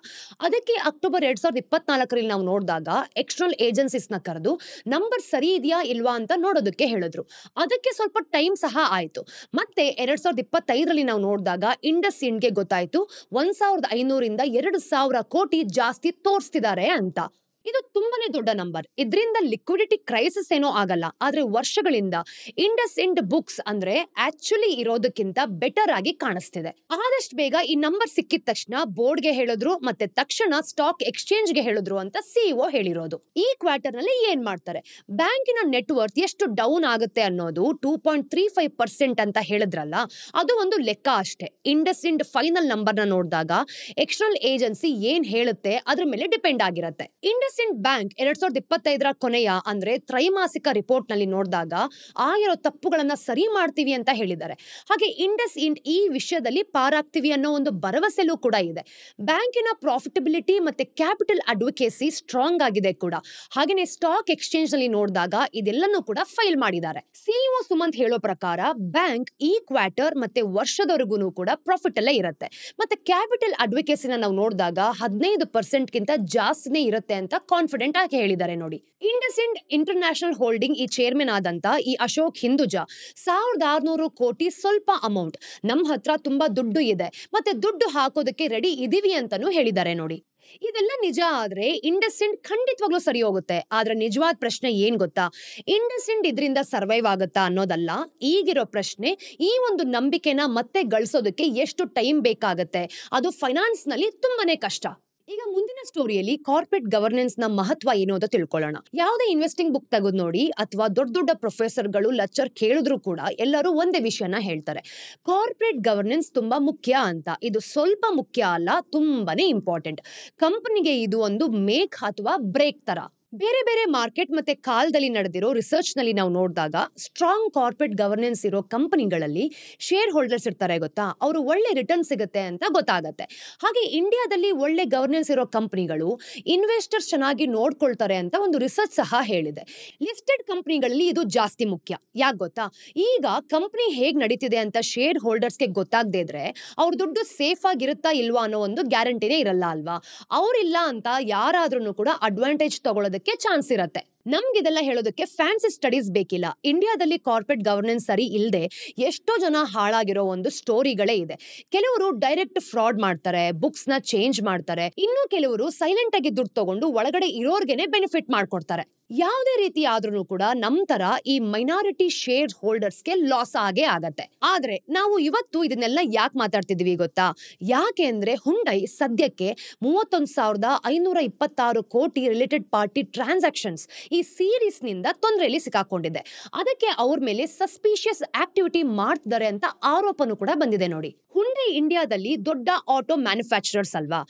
ಅದಕ್ಕೆ ಅಕ್ಟೋಬರ್ 2024 ನಾವು ನೋಡಿದಾಗ ಎಕ್ಸ್ಟರ್ನಲ್ ಏಜೆನ್ಸೀಸ್ ನ ಕರೆದು ನಂಬರ್ ಸರಿ ಇದೆಯಾ ಇಲ್ವಾ ಅಂತ ನೋಡೋದಕ್ಕೆ ಹೇಳಿದ್ರು. ಅದಕ್ಕೆ ಸ್ವಲ್ಪ ಟೈಮ್ ಸಹ ಆಯ್ತು. ಮತ್ತೆ 2025 ನಾವು ನೋಡಿದಾಗ ಇಂಡಸ್ ಇಂಡ್ಗೆ ಗೊತ್ತಾಯ್ತು 1,500 ರಿಂದ 2,000 ಕೋಟಿ ಜಾಸ್ತಿ ತೋರಿಸ್ತಿದ್ದಾರೆ ಅಂತ. ಇದು ತುಂಬಾನೇ ದೊಡ್ಡ ನಂಬರ್. ಇದರಿಂದ ಲಿಕ್ವಿಡಿಟಿ ಕ್ರೈಸಿಸ್ ಏನೋ ಆಗಲ್ಲ, ಆದ್ರೆ ವರ್ಷಗಳಿಂದ ಇಂಡಸ್ ಇಂಡ್ ಬುಕ್ಸ್ ಅಂದ್ರೆ ಆಕ್ಚುಲಿ ಇರೋದಕ್ಕಿಂತ ಬೆಟರ್ ಆಗಿ ಕಾಣಿಸ್ತಿದೆ. ಆದಷ್ಟು ಬೇಗ ಈ ನಂಬರ್ ಸಿಕ್ಕಿದ ತಕ್ಷಣ ಬೋರ್ಡ್ಗೆ ಹೇಳಿದ್ರು, ಮತ್ತೆ ತಕ್ಷಣ ಸ್ಟಾಕ್ ಎಕ್ಸ್ಚೇಂಜ್ ಗೆ ಹೇಳಿದ್ರು ಅಂತ ಸಿಇಒ ಹೇಳಿರೋದು. ಈ ಕ್ವಾರ್ಟರ್ ನಲ್ಲಿ ಏನ್ ಮಾಡ್ತಾರೆ? ಬ್ಯಾಂಕಿನ ನೆಟ್ ವರ್ತ್ ಎಷ್ಟು ಡೌನ್ ಆಗುತ್ತೆ ಅನ್ನೋದು 2.35% ಅಂತ ಹೇಳಿದ್ರಲ್ಲ, ಅದು ಒಂದು ಲೆಕ್ಕ ಅಷ್ಟೇ. ಇಂಡಸ್ ಇಂಡ್ ಫೈನಲ್ ನಂಬರ್ ನ ನೋಡಿದಾಗ ಎಕ್ಸ್ಟರ್ನಲ್ ಏಜೆನ್ಸಿ ಏನ್ ಹೇಳುತ್ತೆ ಅದ್ರ ಮೇಲೆ ಡಿಪೆಂಡ್ ಆಗಿರುತ್ತೆ. ಇಂಡಸ್ ಇಂಡ್ ಬ್ಯಾಂಕ್ 2025 ಕೊನೆಯ ಅಂದ್ರೆ ತ್ರೈಮಾಸಿಕ ರಿಪೋರ್ಟ್ ನಲ್ಲಿ ನೋಡಿದಾಗ ಆಗಿರೋ ತಪ್ಪುಗಳನ್ನ ಸರಿ ಮಾಡ್ತೀವಿ ಅಂತ ಹೇಳಿದ್ದಾರೆ. ಹಾಗೆ ಇಂಡಸ್ ಇಂಡ್ ಈ ವಿಷಯದಲ್ಲಿ ಪಾರಾಗ್ತೀವಿ ಅನ್ನೋ ಒಂದು ಭರವಸೆಲೂ ಕೂಡ ಇದೆ. ಬ್ಯಾಂಕಿನ ಪ್ರಾಫಿಟಬಿಲಿಟಿ ಮತ್ತೆ ಕ್ಯಾಪಿಟಲ್ ಅಡ್ವೊಕೇಸಿ ಸ್ಟ್ರಾಂಗ್ ಆಗಿದೆ ಕೂಡ. ಹಾಗೇನೆ ಸ್ಟಾಕ್ ಎಕ್ಸ್ಚೇಂಜ್ ನಲ್ಲಿ ನೋಡಿದಾಗ ಇದೆಲ್ಲನೂ ಕೂಡ ಫೈಲ್ ಮಾಡಿದ್ದಾರೆ. ಸಿಇಒ ಸುಮಂತ್ ಹೇಳೋ ಪ್ರಕಾರ ಬ್ಯಾಂಕ್ ಈ ಕ್ವಾರ್ಟರ್ ಮತ್ತೆ ವರ್ಷದವರೆಗೂ ಕೂಡ ಪ್ರಾಫಿಟ್ ಅಲ್ಲೇ ಇರುತ್ತೆ. ಮತ್ತೆ ಕ್ಯಾಪಿಟಲ್ ಅಡ್ವೊಕೇಸಿನ ನಾವು ನೋಡಿದಾಗ 15% ಗಿಂತ ಜಾಸ್ತಿನೇ ಇರುತ್ತೆ ಅಂತ ಕಾನ್ಫಿಡೆಂಟ್ ಆಗಿ ಹೇಳಿದ್ದಾರೆ ನೋಡಿ. ಇಂಡಸ್ ಇಂಡ್ ಇಂಟರ್ನ್ಯಾಷನಲ್ ಹೋಲ್ಡಿಂಗ್ ಈ ಚೇರ್ಮನ್ ಆದಂತ ಈ ಅಶೋಕ್ ಹಿಂದುಜಾ 1,600 ಕೋಟಿ ಸ್ವಲ್ಪ ಅಮೌಂಟ್, ನಮ್ಮ ಹತ್ರ ತುಂಬಾ ದುಡ್ಡು ಇದೆ ಮತ್ತೆ ದುಡ್ಡು ಹಾಕೋದಕ್ಕೆ ರೆಡಿ ಇದೀವಿ ಅಂತಾನೂ ಹೇಳಿದ್ದಾರೆ ನೋಡಿ. ಇದೆಲ್ಲ ನಿಜ ಆದ್ರೆ ಇಂಡಸ್ ಇಂಡ್ ಖಂಡಿತವಾಗ್ಲೂ ಸರಿ ಹೋಗುತ್ತೆ. ಆದ್ರೆ ನಿಜವಾದ ಪ್ರಶ್ನೆ ಏನ್ ಗೊತ್ತಾ? ಇಂಡಸ್ ಇಂಡ್ ಇದರಿಂದ ಸರ್ವೈವ್ ಆಗುತ್ತಾ ಅನ್ನೋದಲ್ಲ. ಈಗಿರೋ ಪ್ರಶ್ನೆ, ಈ ಒಂದು ನಂಬಿಕೆನ ಮತ್ತೆ ಗಳಿಸೋದಕ್ಕೆ ಎಷ್ಟು ಟೈಮ್ ಬೇಕಾಗತ್ತೆ? ಅದು ಫೈನಾನ್ಸ್ ನಲ್ಲಿ ತುಂಬಾನೇ ಕಷ್ಟ. ಈಗ ಮುಂದಿನ ಸ್ಟೋರಿಯಲ್ಲಿ ಕಾರ್ಪೊರೇಟ್ ಗವರ್ನೆನ್ಸ್ ನ ಮಹತ್ವ ಏನು ಅಂತ ತಿಳ್ಕೊಳ್ಳೋಣ. ಯಾವುದೇ ಇನ್ವೆಸ್ಟಿಂಗ್ ಬುಕ್ ತೆಗೆದು ನೋಡಿ ಅಥವಾ ದೊಡ್ಡ ದೊಡ್ಡ ಪ್ರೊಫೆಸರ್ಗಳು ಲೆಕ್ಚರ್ ಕೇಳಿದ್ರು ಕೂಡ ಎಲ್ಲರೂ ಒಂದೇ ವಿಷಯನ ಹೇಳ್ತಾರೆ, ಕಾರ್ಪೊರೇಟ್ ಗವರ್ನೆನ್ಸ್ ತುಂಬಾ ಮುಖ್ಯ ಅಂತ. ಇದು ಸ್ವಲ್ಪ ಮುಖ್ಯ ಅಲ್ಲ, ತುಂಬಾನೇ ಇಂಪಾರ್ಟೆಂಟ್. ಕಂಪನಿಗೆ ಇದು ಒಂದು ಮೇಕ್ ಅಥವಾ ಬ್ರೇಕ್ ತರ. ಬೇರೆ ಬೇರೆ ಮಾರ್ಕೆಟ್ ಮತ್ತೆ ಕಾಲದಲ್ಲಿ ನಡೆದಿರೋ ರಿಸರ್ಚ್ ನಲ್ಲಿ ನಾವು ನೋಡಿದಾಗ ಸ್ಟ್ರಾಂಗ್ ಕಾರ್ಪೊರೇಟ್ ಗವರ್ನೆನ್ಸ್ ಇರೋ ಕಂಪನಿಗಳಲ್ಲಿ ಶೇರ್ ಹೋಲ್ಡರ್ಸ್ ಇರ್ತಾರೆ ಗೊತ್ತಾ, ಅವರು ಒಳ್ಳೆ ರಿಟರ್ನ್ ಸಿಗುತ್ತೆ ಅಂತ ಗೊತ್ತಾಗತ್ತೆ. ಹಾಗೆ ಇಂಡಿಯಾದಲ್ಲಿ ಒಳ್ಳೆ ಗವರ್ನೆನ್ಸ್ ಇರೋ ಕಂಪನಿಗಳು ಇನ್ವೆಸ್ಟರ್ಸ್ ಚೆನ್ನಾಗಿ ನೋಡ್ಕೊಳ್ತಾರೆ ಅಂತ ಒಂದು ರಿಸರ್ಚ್ ಸಹ ಹೇಳಿದೆ. ಲಿಸ್ಟೆಡ್ ಕಂಪನಿಗಳಲ್ಲಿ ಇದು ಜಾಸ್ತಿ ಮುಖ್ಯ. ಯಾಕೆ ಗೊತ್ತಾ, ಈಗ ಕಂಪನಿ ಹೇಗ್ ನಡೀತಿದೆ ಅಂತ ಶೇರ್ ಹೋಲ್ಡರ್ಸ್ಗೆ ಗೊತ್ತಾಗದೇ ಇದ್ರೆ ಅವ್ರ ದುಡ್ಡು ಸೇಫ್ ಆಗಿರುತ್ತಾ ಇಲ್ವಾ ಅನ್ನೋ ಒಂದು ಗ್ಯಾರಂಟಿನೇ ಇರಲ್ಲ ಅಲ್ವಾ. ಅವ್ರಿಲ್ಲ ಅಂತ ಯಾರಾದ್ರೂ ಕೂಡ ಅಡ್ವಾಂಟೇಜ್ ತಗೊಳ್ಳೋದಕ್ಕೆ ಚಾನ್ಸ್ ಇರತ್ತೆ. ನಮ್ಗಿದೆಲ್ಲ ಹೇಳೋದಕ್ಕೆ ಫ್ಯಾನ್ಸಿ ಸ್ಟಡೀಸ್ ಬೇಕಿಲ್ಲ. ಇಂಡಿಯಾದಲ್ಲಿ ಕಾರ್ಪೊರೇಟ್ ಗವರ್ನೆನ್ಸ್ ಸರಿ ಇಲ್ಲದೆ ಎಷ್ಟೋ ಜನ ಹಾಳಾಗಿರೋ ಒಂದು ಸ್ಟೋರಿಗಳೇ ಇದೆ. ಕೆಲವರು ಡೈರೆಕ್ಟ್ ಫ್ರಾಡ್ ಮಾಡ್ತಾರೆ, ಬುಕ್ಸ್ ನ ಚೇಂಜ್ ಮಾಡ್ತಾರೆ, ಇನ್ನು ಕೆಲವರು ಸೈಲೆಂಟ್ ಆಗಿ ದುಡ್ಡು ತಗೊಂಡು ಒಳಗಡೆ ಇರೋರ್ಗೆನೆ ಬೆನಿಫಿಟ್ ಮಾಡ್ಕೊಡ್ತಾರೆ. ಯಾವುದೇ ರೀತಿ ಆದ್ರೂ ಕೂಡ ನಮ್ ತರ ಈ ಮೈನಾರಿಟಿ ಶೇರ್ ಹೋಲ್ಡರ್ಸ್ಗೆ ಲಾಸ್ ಆಗೇ ಆಗತ್ತೆ. ಆದ್ರೆ ನಾವು ಇವತ್ತು ಇದನ್ನೆಲ್ಲ ಯಾಕೆ ಮಾತಾಡ್ತಿದೀವಿ ಗೊತ್ತಾ? ಯಾಕೆ ಅಂದ್ರೆ ಹುಂಡೈ ಸದ್ಯಕ್ಕೆ 31,526 ಕೋಟಿ ರಿಲೇಟೆಡ್ ಪಾರ್ಟಿ ಟ್ರಾನ್ಸಾಕ್ಷನ್ಸ್ ಈ ಸೀರೀಸ್ ನಿಂದ ತೊಂದರೆಯಲ್ಲಿ ಸಿಕ್ಕಾಕೊಂಡಿದೆ. ಅದಕ್ಕೆ ಅವ್ರ ಮೇಲೆ ಸಸ್ಪಿಷಿಯಸ್ ಆಕ್ಟಿವಿಟಿ ಮಾಡ್ತಿದ್ದಾರೆ ಅಂತ ಆರೋಪನೂ ಕೂಡ ಬಂದಿದೆ ನೋಡಿ. ಹುಂಡೈ ಇಂಡಿಯಾದಲ್ಲಿ ದೊಡ್ಡ ಆಟೋ ಮ್ಯಾನುಫ್ಯಾಕ್ಚರರ್ಸ್ ಅಲ್ವಾ,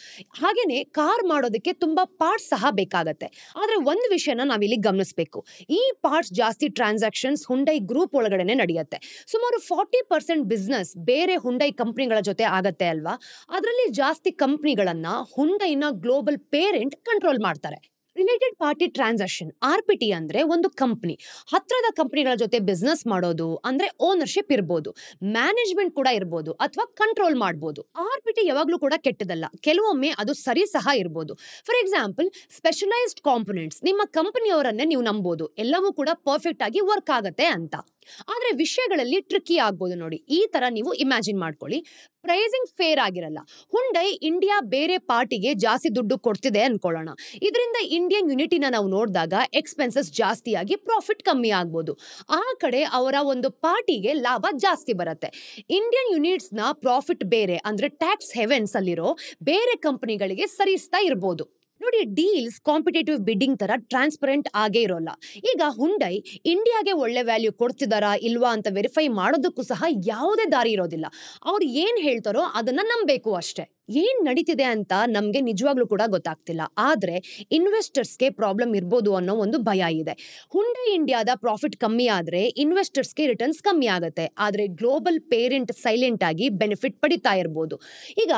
ಹಾಗೇನೆ ಕಾರ್ ಮಾಡೋದಕ್ಕೆ ತುಂಬಾ ಪಾರ್ಟ್ಸ್ ಸಹ ಬೇಕಾಗತ್ತೆ. ಆದ್ರೆ ಒಂದು ವಿಷಯನ ನಾವಿಲ್ಲಿ ಗಮನಿಸಬೇಕು, ಈ ಪಾರ್ಟ್ಸ್ ಜಾಸ್ತಿ ಟ್ರಾನ್ಸಾಕ್ಷನ್ಸ್ ಹುಂಡೈ ಗ್ರೂಪ್ ಒಳಗಡೆನೆ ನಡೆಯುತ್ತೆ. ಸುಮಾರು 40% ಬಿಸ್ನೆಸ್ ಬೇರೆ ಹುಂಡೈ ಕಂಪನಿಗಳ ಜೊತೆ ಆಗತ್ತೆ ಅಲ್ವಾ. ಅದರಲ್ಲಿ ಜಾಸ್ತಿ ಕಂಪನಿಗಳನ್ನ ಹುಂಡೈನ ಗ್ಲೋಬಲ್ ಪೇರೆಂಟ್ ಕಂಟ್ರೋಲ್ ಮಾಡ್ತಾರೆ. ರಿಲೇಟೆಡ್ ಪಾರ್ಟಿ ಟ್ರಾನ್ಸಾಕ್ಷನ್ RPT ಅಂದ್ರೆ ಒಂದು ಕಂಪನಿ ಹತ್ರದ ಕಂಪನಿಗಳ ಜೊತೆ ಬಿಸ್ನೆಸ್ ಮಾಡೋದು ಅಂದ್ರೆ ಓನರ್ಶಿಪ್ ಇರ್ಬೋದು, ಮ್ಯಾನೇಜ್ಮೆಂಟ್ ಕೂಡ ಇರ್ಬೋದು ಅಥವಾ ಕಂಟ್ರೋಲ್ ಮಾಡ್ಬೋದು. RPT ಯಾವಾಗ್ಲೂ ಕೂಡ ಕೆಟ್ಟದಲ್ಲ, ಕೆಲವೊಮ್ಮೆ ಅದು ಸರಿ ಸಹ ಇರ್ಬೋದು. ಫಾರ್ ಎಕ್ಸಾಂಪಲ್, ಸ್ಪೆಷಲೈಸ್ಡ್ ಕಾಂಪೊನೆಂಟ್ಸ್ ನಿಮ್ಮ ಕಂಪನಿಯವರನ್ನೇ ನೀವು ನಂಬೋದು, ಎಲ್ಲವೂ ಕೂಡ ಪರ್ಫೆಕ್ಟ್ ಆಗಿ ವರ್ಕ್ ಆಗತ್ತೆ ಅಂತ. ಆದ್ರೆ ವಿಷಯಗಳಲ್ಲಿ ಟ್ರಿಕ್ಕಿ ಆಗ್ಬೋದು ನೋಡಿ. ಈ ತರ ನೀವು ಇಮ್ಯಾಜಿನ್ ಮಾಡ್ಕೊಳ್ಳಿ, ಪ್ರೈಸಿಂಗ್ ಫೇರ್ ಆಗಿರಲ್ಲ. ಹುಂಡೈ ಇಂಡಿಯಾ ಬೇರೆ ಪಾರ್ಟಿಗೆ ಜಾಸ್ತಿ ದುಡ್ಡು ಕೊಡ್ತಿದೆ ಅನ್ಕೊಳ್ಳೋಣ. ಇದರಿಂದ ಇಂಡಿಯನ್ ಯೂನಿಟಿನ ನಾವು ನೋಡಿದಾಗ ಎಕ್ಸ್ಪೆನ್ಸಸ್ ಜಾಸ್ತಿ ಆಗಿ ಪ್ರಾಫಿಟ್ ಕಮ್ಮಿ ಆಗ್ಬೋದು. ಆ ಕಡೆ ಅವರ ಒಂದು ಪಾರ್ಟಿಗೆ ಲಾಭ ಜಾಸ್ತಿ ಬರುತ್ತೆ. ಇಂಡಿಯನ್ ಯೂನಿಟ್ಸ್ ನ ಪ್ರಾಫಿಟ್ ಬೇರೆ ಅಂದ್ರೆ ಟ್ಯಾಕ್ಸ್ ಹೆವೆನ್ಸ್ ಅಲ್ಲಿರೋ ಬೇರೆ ಕಂಪನಿಗಳಿಗೆ ಸರಿಸ್ತಾ ಇರ್ಬೋದು. ನೋಡಿ, ಡೀಲ್ಸ್ ಕಾಂಪಿಟೇಟಿವ್ ಬಿಡ್ಡಿಂಗ್ ತರ ಟ್ರಾನ್ಸ್ಪರೆಂಟ್ ಆಗೇ ಇರೋಲ್ಲ. ಈಗ ಹುಂಡೈ ಇಂಡಿಯಾಗೆ ಒಳ್ಳೆ ವ್ಯಾಲ್ಯೂ ಕೊಡ್ತಿದಾರಾ ಇಲ್ವಾ ಅಂತ ವೆರಿಫೈ ಮಾಡೋದಕ್ಕೂ ಸಹ ಯಾವುದೇ ದಾರಿ ಇರೋದಿಲ್ಲ. ಅವ್ರು ಏನ್ ಹೇಳ್ತಾರೋ ಅದನ್ನ ನಂಬೇಕು ಅಷ್ಟೇ. ಏನ್ ನಡೀತಿದೆ ಅಂತ ನಮ್ಗೆ ನಿಜವಾಗ್ಲೂ ಕೂಡ ಗೊತ್ತಾಗ್ತಿಲ್ಲ. ಆದ್ರೆ ಇನ್ವೆಸ್ಟರ್ಸ್ಗೆ ಪ್ರಾಬ್ಲಮ್ ಇರ್ಬೋದು ಅನ್ನೋ ಒಂದು ಭಯ ಇದೆ. ಹುಂಡೈ ಇಂಡಿಯಾದ ಪ್ರಾಫಿಟ್ ಕಮ್ಮಿ ಆದ್ರೆ ಇನ್ವೆಸ್ಟರ್ಸ್ಗೆ ರಿಟರ್ನ್ಸ್ ಕಮ್ಮಿ ಆಗುತ್ತೆ. ಆದ್ರೆ ಗ್ಲೋಬಲ್ ಪೇರೆಂಟ್ ಸೈಲೆಂಟ್ ಆಗಿ ಬೆನಿಫಿಟ್ ಪಡಿತಾ ಇರ್ಬೋದು. ಈಗ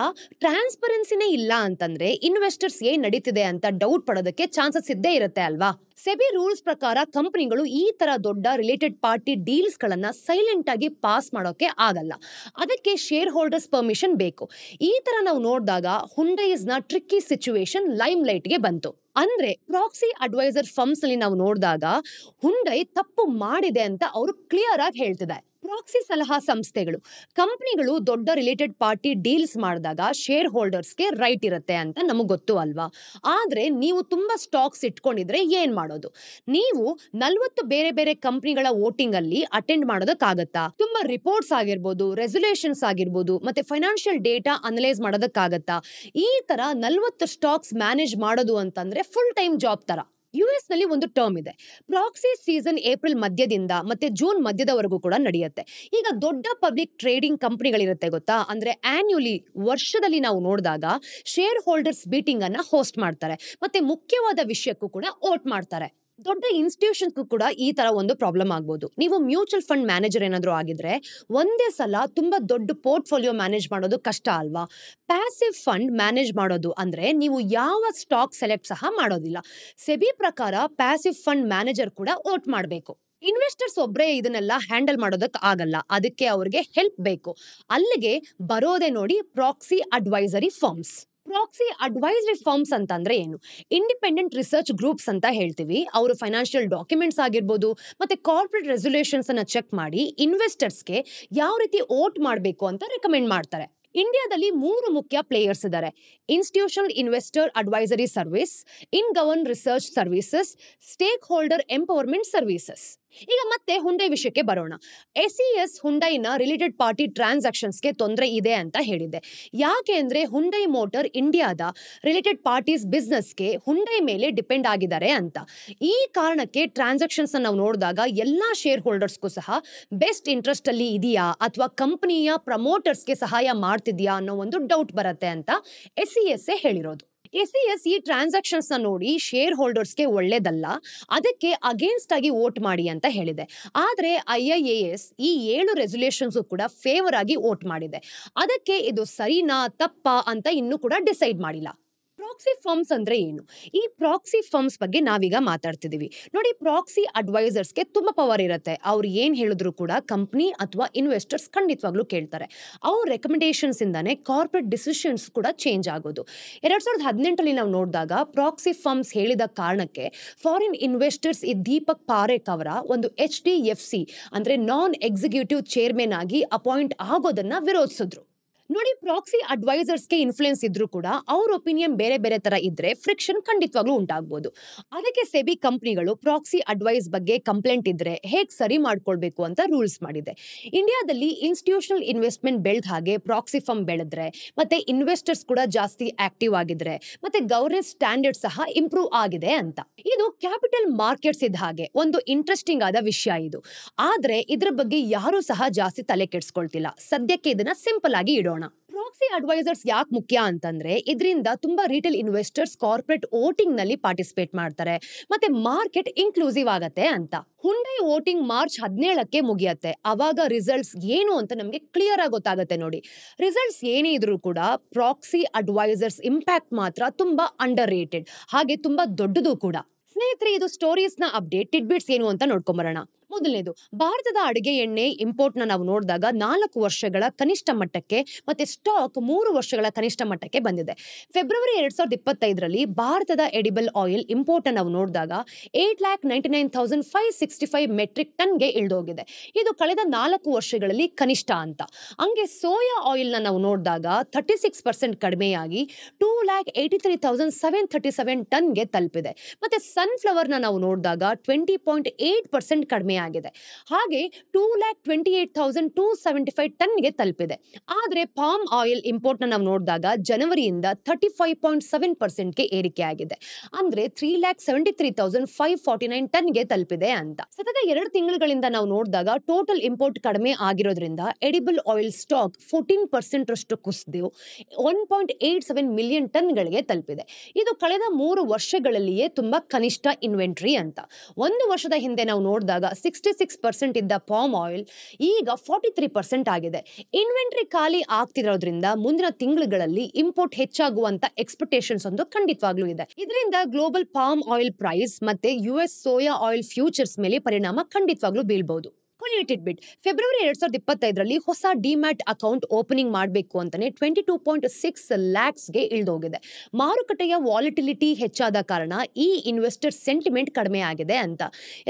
ಟ್ರಾನ್ಸ್ಪರೆನ್ಸಿನೇ ಇಲ್ಲ ಅಂತಂದ್ರೆ ಇನ್ವೆಸ್ಟರ್ಸ್ ಏನ್ ನಡೀತಿದೆ ಅಂತ ಡೌಟ್ ಪಡೋದಕ್ಕೆ ಚಾನ್ಸಸ್ ಇದ್ದೇ ಇರುತ್ತೆ ಅಲ್ವಾ. ಸೆಬಿ ರೂಲ್ಸ್ ಪ್ರಕಾರ ಕಂಪನಿಗಳು ಈ ತರ ದೊಡ್ಡ ರಿಲೇಟೆಡ್ ಪಾರ್ಟಿ ಡೀಲ್ಸ್ ಗಳನ್ನ ಸೈಲೆಂಟ್ ಆಗಿ ಪಾಸ್ ಮಾಡೋಕೆ ಆಗಲ್ಲ. ಅದಕ್ಕೆ ಶೇರ್ ಹೋಲ್ಡರ್ಸ್ ಪರ್ಮಿಷನ್ ಬೇಕು. ಈ ತರ ನಾವು ನೋಡಿದಾಗ ಹುಂಡೈಸ್ ನ ಟ್ರಿಕ್ಕಿ ಸಿಚುವೇಶನ್ ಲೈಮ್ ಲೈಟ್ ಗೆ ಬಂತು. ಅಂದ್ರೆ ಪ್ರಾಕ್ಸಿ ಅಡ್ವೈಸರ್ ಫರ್ಮ್ಸ್ ಅಲ್ಲಿ ನಾವು ನೋಡಿದಾಗ ಹುಂಡೈ ತಪ್ಪು ಮಾಡಿದೆ ಅಂತ ಅವರು ಕ್ಲಿಯರ್ ಆಗಿ ಹೇಳ್ತಿದ್ದಾರೆ. ಪ್ರಾಕ್ಸಿ ಸಲಹಾ ಸಂಸ್ಥೆಗಳು ಕಂಪನಿಗಳು ದೊಡ್ಡ ರಿಲೇಟೆಡ್ ಪಾರ್ಟಿ ಡೀಲ್ಸ್ ಮಾಡಿದಾಗ ಶೇರ್ ಹೋಲ್ಡರ್ಸ್ಗೆ ರೈಟ್ ಇರುತ್ತೆ ಅಂತ ನಮಗೆ ಗೊತ್ತು ಅಲ್ವಾ. ಆದ್ರೆ ನೀವು ತುಂಬಾ ಸ್ಟಾಕ್ಸ್ ಇಟ್ಕೊಂಡಿದ್ರೆ ಏನ್ ಮಾಡೋದು? ನೀವು 40 ಬೇರೆ ಬೇರೆ ಕಂಪನಿಗಳ ವೋಟಿಂಗ್ ಅಲ್ಲಿ ಅಟೆಂಡ್ ಮಾಡೋದಕ್ಕಾಗತ್ತಾ? ತುಂಬಾ ರಿಪೋರ್ಟ್ಸ್ ಆಗಿರ್ಬೋದು, ರೆಸಲ್ಯೂಷನ್ಸ್ ಆಗಿರ್ಬೋದು, ಮತ್ತೆ ಫೈನಾನ್ಷಿಯಲ್ ಡೇಟಾ ಅನಲೈಸ್ ಮಾಡೋದಕ್ಕಾಗತ್ತಾ? ಈ ತರ 40 ಸ್ಟಾಕ್ಸ್ ಮ್ಯಾನೇಜ್ ಮಾಡೋದು ಅಂತಂದ್ರೆ ಫುಲ್ ಟೈಮ್ ಜಾಬ್ ತರ. US ನಲ್ಲಿ ಒಂದು ಟರ್ಮ್ ಇದೆ, ಪ್ರಾಕ್ಸಿ ಸೀಸನ್ ಏಪ್ರಿಲ್ ಮಧ್ಯದಿಂದ ಮತ್ತೆ ಜೂನ್ ಮಧ್ಯದವರೆಗೂ ಕೂಡ ನಡೆಯುತ್ತೆ. ಈಗ ದೊಡ್ಡ ಪಬ್ಲಿಕ್ ಟ್ರೇಡಿಂಗ್ ಕಂಪನಿಗಳಿರುತ್ತೆ ಗೊತ್ತಾ, ಅಂದ್ರೆ ಆನ್ಯುಲಿ ವರ್ಷದಲ್ಲಿ ನಾವು ನೋಡಿದಾಗ ಶೇರ್ ಹೋಲ್ಡರ್ಸ್ ಮೀಟಿಂಗ್ ಅನ್ನ ಹೋಸ್ಟ್ ಮಾಡ್ತಾರೆ, ಮತ್ತೆ ಮುಖ್ಯವಾದ ವಿಷಯಕ್ಕೂ ಕೂಡ ವೋಟ್ ಮಾಡ್ತಾರೆ. ದೊಡ್ಡ ಇನ್ಸ್ಟಿಟ್ಯೂಷನ್ಗೂ ಕೂಡ ಈ ತರ ಒಂದು ಪ್ರಾಬ್ಲಮ್ ಆಗ್ಬೋದು. ನೀವು ಮ್ಯೂಚುವಲ್ ಫಂಡ್ ಮ್ಯಾನೇಜರ್ ಏನಾದ್ರು ಆಗಿದ್ರೆ ಒಂದೇ ಸಲ ತುಂಬಾ ದೊಡ್ಡ ಪೋರ್ಟ್ಫೋಲಿಯೋ ಮ್ಯಾನೇಜ್ ಮಾಡೋದು ಕಷ್ಟ ಅಲ್ವಾ. ಪ್ಯಾಸಿವ್ ಫಂಡ್ ಮ್ಯಾನೇಜ್ ಮಾಡೋದು ಅಂದ್ರೆ ನೀವು ಯಾವ ಸ್ಟಾಕ್ ಸೆಲೆಕ್ಟ್ ಸಹ ಮಾಡೋದಿಲ್ಲ. ಸೆಬಿ ಪ್ರಕಾರ ಪ್ಯಾಸಿವ್ ಫಂಡ್ ಮ್ಯಾನೇಜರ್ ಕೂಡ ವೋಟ್ ಮಾಡಬೇಕು. ಇನ್ವೆಸ್ಟರ್ಸ್ ಒಬ್ಬರೇ ಇದನ್ನೆಲ್ಲ ಹ್ಯಾಂಡಲ್ ಮಾಡೋದಕ್ಕೆ ಆಗಲ್ಲ, ಅದಕ್ಕೆ ಅವ್ರಿಗೆ ಹೆಲ್ಪ್ ಬೇಕು. ಅಲ್ಲಿಗೆ ಬರೋದೇ ನೋಡಿ proxy advisory firms. Proxy advisory firms ಅಂತಂದ್ರೆ ಏನು? ಇಂಡಿಪೆಂಡೆಂಟ್ ರಿಸರ್ಚ್ ಗ್ರೂಪ್ಸ್ ಅಂತ ಹೇಳ್ತೀವಿ. ಅವರು ಫೈನಾನ್ಷಿಯಲ್ ಡಾಕ್ಯುಮೆಂಟ್ಸ್ ಆಗಿರ್ಬೋದು ಮತ್ತೆ ಕಾರ್ಪೊರೇಟ್ ರೆಸಲ್ಯೂಷನ್ಸ್ ಅನ್ನ ಚೆಕ್ ಮಾಡಿ ಇನ್ವೆಸ್ಟರ್ಸ್ಗೆ ಯಾವ ರೀತಿ ವೋಟ್ ಮಾಡಬೇಕು ಅಂತ ರೆಕಮೆಂಡ್ ಮಾಡ್ತಾರೆ. ಇಂಡಿಯಾದಲ್ಲಿ 3 ಮುಖ್ಯ ಪ್ಲೇಯರ್ಸ್ ಇದ್ದಾರೆ: institutional investor advisory service, InGovern research services, stakeholder empowerment services. ಈಗ ಮತ್ತೆ ಹುಂಡೈ ವಿಷಯಕ್ಕೆ ಬರೋಣ. ಎಸ್ಇಎಸ್ ಹುಂಡೈನ ರಿಲೇಟೆಡ್ ಪಾರ್ಟಿ ಟ್ರಾನ್ಸಾಕ್ಷನ್ಸ್ಗೆ ತೊಂದರೆ ಇದೆ ಅಂತ ಹೇಳಿದೆ. ಯಾಕೆ ಅಂದ್ರೆ ಹುಂಡೈ ಮೋಟರ್ ಇಂಡಿಯಾದ ರಿಲೇಟೆಡ್ ಪಾರ್ಟೀಸ್ ಬಿಸ್ನೆಸ್ಗೆ ಹುಂಡೈ ಮೇಲೆ ಡಿಪೆಂಡ್ ಆಗಿದ್ದಾರೆ ಅಂತ. ಈ ಕಾರಣಕ್ಕೆ ಟ್ರಾನ್ಸಾಕ್ಷನ್ಸ್ ನಾವು ನೋಡಿದಾಗ ಎಲ್ಲಾ ಶೇರ್ ಹೋಲ್ಡರ್ಸ್ಗೂ ಸಹ ಬೆಸ್ಟ್ ಇಂಟ್ರೆಸ್ಟ್ ಅಲ್ಲಿ ಇದೆಯಾ ಅಥವಾ ಕಂಪನಿಯ ಪ್ರಮೋಟರ್ಸ್ಗೆ ಸಹಾಯ ಮಾಡ್ತಿದ್ಯಾ ಅನ್ನೋ ಒಂದು ಡೌಟ್ ಬರುತ್ತೆ ಅಂತ ಎಸ್ಇಎಸ್ ಹೇಳಿರೋದು. ಎಸ್ಇಎಸ್ ಈ ಟ್ರಾನ್ಸಾಕ್ಷನ್ಸ್ ನೋಡಿ ಶೇರ್ ಹೋಲ್ಡರ್ಸ್ಗೆ ಒಳ್ಳೇದಲ್ಲ, ಅದಕ್ಕೆ ಅಗೇನ್ಸ್ಟ್ ಆಗಿ ವೋಟ್ ಮಾಡಿ ಅಂತ ಹೇಳಿದೆ. ಆದ್ರೆ ಐಐಎಎಸ್ ಈ 7 ರೆಸಲ್ಯೂಷನ್ಸ್ ಕೂಡ ಫೇವರ್ ಆಗಿ ವೋಟ್ ಮಾಡಿದೆ. ಅದಕ್ಕೆ ಇದು ಸರಿನಾ ತಪ್ಪಾ ಅಂತ ಇನ್ನೂ ಕೂಡ ಡಿಸೈಡ್ ಮಾಡಿಲ್ಲ. ಪ್ರಾಕ್ಸಿ ಫರ್ಮ್ಸ್ ಅಂದ್ರೆ ಏನು? ಈ ಪ್ರಾಕ್ಸಿ ಫರ್ಮ್ಸ್ ಬಗ್ಗೆ ನಾವೀಗ ಮಾತಾಡ್ತಿದೀವಿ ನೋಡಿ. ಪ್ರಾಕ್ಸಿ ಅಡ್ವೈಸರ್ಸ್ಗೆ ತುಂಬಾ ಪವರ್ ಇರುತ್ತೆ. ಅವ್ರು ಏನ್ ಹೇಳಿದ್ರು ಕೂಡ ಕಂಪನಿ ಅಥವಾ ಇನ್ವೆಸ್ಟರ್ಸ್ ಖಂಡಿತವಾಗ್ಲೂ ಕೇಳ್ತಾರೆ. ಅವ್ರ ರೆಕಮೆಂಡೇಶನ್ಸ್ ಇಂದಾನೆ ಕಾರ್ಪೊರೇಟ್ ಡಿಸಿಷನ್ಸ್ ಕೂಡ ಚೇಂಜ್ ಆಗೋದು. 2018 ನಾವು ನೋಡಿದಾಗ ಪ್ರಾಕ್ಸಿ ಫರ್ಮ್ಸ್ ಹೇಳಿದ ಕಾರಣಕ್ಕೆ ಫಾರಿನ್ ಇನ್ವೆಸ್ಟರ್ಸ್ ಈ ದೀಪಕ್ ಪಾರೇಖ್ ಅವರ ಒಂದು HDFC ಅಂದ್ರೆ ನಾನ್ ಎಕ್ಸಿಕ್ಯೂಟಿವ್ ಚೇರ್ಮನ್ ಆಗಿ ಅಪಾಯಿಂಟ್ ಆಗೋದನ್ನ ವಿರೋಧಿಸಿದ್ರು. ನೋಡಿ, ಪ್ರಾಕ್ಸಿ ಅಡ್ವೈಸರ್ಸ್ಗೆ ಇನ್ಫ್ಲುಯೆನ್ಸ್ ಇದ್ರೂ ಕೂಡ ಅವ್ರ ಒಪಿನಿಯನ್ ಬೇರೆ ಬೇರೆ ತರ ಇದ್ರೆ ಫ್ರಿಕ್ಷನ್ ಖಂಡಿತವಾಗ್ಲೂ ಉಂಟಾಗಬಹುದು. ಅದಕ್ಕೆ ಸೆಬಿ ಕಂಪನಿಗಳು ಪ್ರಾಕ್ಸಿ ಅಡ್ವೈಸ್ ಬಗ್ಗೆ ಕಂಪ್ಲೇಂಟ್ ಇದ್ರೆ ಹೇಗ್ ಸರಿ ಮಾಡ್ಕೊಳ್ಬೇಕು ಅಂತ ರೂಲ್ಸ್ ಮಾಡಿದೆ. ಇಂಡಿಯಾದಲ್ಲಿ ಇನ್ಸ್ಟಿಟ್ಯೂಷನಲ್ ಇನ್ವೆಸ್ಟ್ಮೆಂಟ್ ಬೆಳೆದ ಹಾಗೆ ಪ್ರಾಕ್ಸಿ ಫರ್ಮ್ ಬೆಳೆದ್ರೆ, ಮತ್ತೆ ಇನ್ವೆಸ್ಟರ್ಸ್ ಕೂಡ ಜಾಸ್ತಿ ಆಕ್ಟಿವ್ ಆಗಿದ್ರೆ, ಮತ್ತೆ ಗವರ್ನೆನ್ಸ್ ಸ್ಟ್ಯಾಂಡರ್ಡ್ ಸಹ ಇಂಪ್ರೂವ್ ಆಗಿದೆ ಅಂತ. ಇದು ಕ್ಯಾಪಿಟಲ್ ಮಾರ್ಕೆಟ್ಸ್ ಇದ್ದ ಹಾಗೆ ಒಂದು ಇಂಟ್ರೆಸ್ಟಿಂಗ್ ಆದ ವಿಷಯ ಇದು. ಆದ್ರೆ ಇದ್ರ ಬಗ್ಗೆ ಯಾರು ಸಹ ಜಾಸ್ತಿ ತಲೆ ಕೆಡಿಸ್ಕೊಳ್ತಿಲ್ಲ. ಸದ್ಯಕ್ಕೆ ಇದನ್ನ ಸಿಂಪಲ್ ಆಗಿ ಇಡೋಣ. ಪ್ರಾಕ್ಸಿ ಅಡ್ವೈಸರ್ಸ್ ಯಾಕೆ ಮುಖ್ಯ ಅಂತಂದ್ರೆ ಇದರಿಂದ ತುಂಬಾ ರಿಟೇಲ್ ಇನ್ವೆಸ್ಟರ್ಸ್ ಕಾರ್ಪೊರೇಟ್ ವೋಟಿಂಗ್ ನಲ್ಲಿ ಪಾರ್ಟಿಸಿಪೇಟ್ ಮಾಡ್ತಾರೆ, ಮತ್ತೆ ಮಾರ್ಕೆಟ್ ಇನ್ಕ್ಲೂಸಿವ್ ಆಗತ್ತೆ ಅಂತ. ಹುಂಡೈ ವೋಟಿಂಗ್ ಮಾರ್ಚ್ 17ಕ್ಕೆ ಮುಗಿಯತ್ತೆ. ಅವಾಗ ರಿಸಲ್ಟ್ಸ್ ಏನು ಅಂತ ನಮಗೆ ಕ್ಲಿಯರ್ ಆಗಿ ಗೊತ್ತಾಗುತ್ತೆ ನೋಡಿ. ರಿಸಲ್ಟ್ಸ್ ಏನೇ ಇದ್ರೂ ಕೂಡ ಪ್ರಾಕ್ಸಿ ಅಡ್ವೈಸರ್ಸ್ ಇಂಪ್ಯಾಕ್ಟ್ ಮಾತ್ರ ತುಂಬಾ ಅಂಡರ್ ರೇಟೆಡ್, ಹಾಗೆ ತುಂಬಾ ದೊಡ್ಡದು ಕೂಡ. ಸ್ನೇಹಿತರೆ, ಇದು ಸ್ಟೋರೀಸ್ ನ ಅಪ್ಡೇಟ್ ಟಿಡ್ಬಿಟ್ಸ್ ಏನು ಅಂತ ನೋಡ್ಕೊಂಬರೋಣ. ಮೊದಲನೇದು, ಭಾರತದ ಅಡುಗೆ ಎಣ್ಣೆ ಇಂಪೋರ್ಟ್ ನಾವು ನೋಡಿದಾಗ 4 ವರ್ಷಗಳ ಕನಿಷ್ಠ ಮಟ್ಟಕ್ಕೆ ಮತ್ತೆ ಸ್ಟಾಕ್ 3 ವರ್ಷಗಳ ಕನಿಷ್ಠ ಮಟ್ಟಕ್ಕೆ ಬಂದಿದೆ. ಫೆಬ್ರವರಿ 2025ರಲ್ಲಿ ಭಾರತದ ಎಡಿಬಲ್ ಆಯಿಲ್ ಇಂಪೋರ್ಟ್ ನಾವು ನೋಡಿದಾಗ 8,99,565 ಮೆಟ್ರಿಕ್ ಟನ್ಗೆ ಇಳಿದೋಗಿದೆ. ಇದು ಕಳೆದ 4 ವರ್ಷಗಳಲ್ಲಿ ಕನಿಷ್ಠ ಅಂತ. ಹಂಗೆ ಸೋಯಾ ಆಯಿಲ್ ನಾವು ನೋಡಿದಾಗ 36% ಕಡಿಮೆಯಾಗಿ 2,83,737 ಟನ್ಗೆ ತಲುಪಿದೆ. ಮತ್ತೆ ಸನ್ಫ್ಲವರ್ ನಾವು ನೋಡಿದಾಗ 20.8% ಕಡಿಮೆ ಆಗಿದೆ. ಹಾಗೆ 2,28,275 ಟನ್ಗೆ ತಲುಪಿದೆ. ಆದ್ರೆ ಪಾಮ್ ಆಯಿಲ್ ಇಂಪೋರ್ಟ್ ನಾವು ನೋಡಿದಾಗ ಜನವರಿಯಿಂದ 35.7%ಗೆ ಏರಿಕೆ ಆಗಿದೆ. ಅಂದ್ರೆ 3,73,549 ಟನ್ಗೆ ತಲುಪಿದೆ ಅಂತ. ಸತತ 2 ತಿಂಗಳುಗಳಿಂದ ನಾವು ನೋಡಿದಾಗ ಟೋಟಲ್ ಇಂಪೋರ್ಟ್ ಕಡಿಮೆ ಆಗಿರೋದ್ರಿಂದ ಎಡಿಬಲ್ ಆಯಿಲ್ ಸ್ಟಾಕ್ 14% ರಷ್ಟು ಕುಸಿದು 1.87 ಮಿಲಿಯನ್ ಟನ್ಗಳಿಗೆ ತಲುಪಿದೆ. ಇದು ಕಳೆದ 3 ವರ್ಷಗಳಲ್ಲಿಯೇ ತುಂಬಾ ಕನಿಷ್ಠ ಇನ್ವೆಂಟರಿ ಅಂತ. 1 ವರ್ಷದ ಹಿಂದೆ ನಾವು ನೋಡಿದಾಗ 66% ಇದ್ದ ಪಾಮ್ ಆಯಿಲ್ ಈಗ 43% ಆಗಿದೆ. ಇನ್ವೆಂಟರಿ ಖಾಲಿ ಆಗ್ತಿರೋದ್ರಿಂದ ಮುಂದಿನ ತಿಂಗಳುಗಳಲ್ಲಿ ಇಂಪೋರ್ಟ್ ಹೆಚ್ಚಾಗುವಂತ ಎಕ್ಸ್ಪೆಕ್ಟೇಷನ್ಸ್ ಒಂದು ಖಂಡಿತವಾಗ್ಲೂ ಇದೆ. ಇದರಿಂದ ಗ್ಲೋಬಲ್ ಪಾಮ್ ಆಯಿಲ್ ಪ್ರೈಸ್ ಮತ್ತೆ US ಸೋಯಾ ಆಯಿಲ್ ಫ್ಯೂಚರ್ಸ್ ಮೇಲೆ ಪರಿಣಾಮ ಖಂಡಿತವಾಗ್ಲೂ ಬೀಳ್ಬಹುದು. ಬಿಟ್ ಫೆಬ್ರವರಿ 2025ರಲ್ಲಿ ಹೊಸ ಡಿಮ್ಯಾಟ್ ಅಕೌಂಟ್ ಓಪನಿಂಗ್ ಮಾಡಬೇಕು ಅಂತಾನೆ 22.6 ಲ್ಯಾಕ್ಸ್ಗೆ ಇಳಿದೋಗಿದೆ. ಮಾರುಕಟ್ಟೆಯ ವಾಲಿಟಿಲಿಟಿ ಹೆಚ್ಚಾದ ಕಾರಣ ಈ ಇನ್ವೆಸ್ಟರ್ ಸೆಂಟಿಮೆಂಟ್ ಕಡಿಮೆ ಆಗಿದೆ ಅಂತ.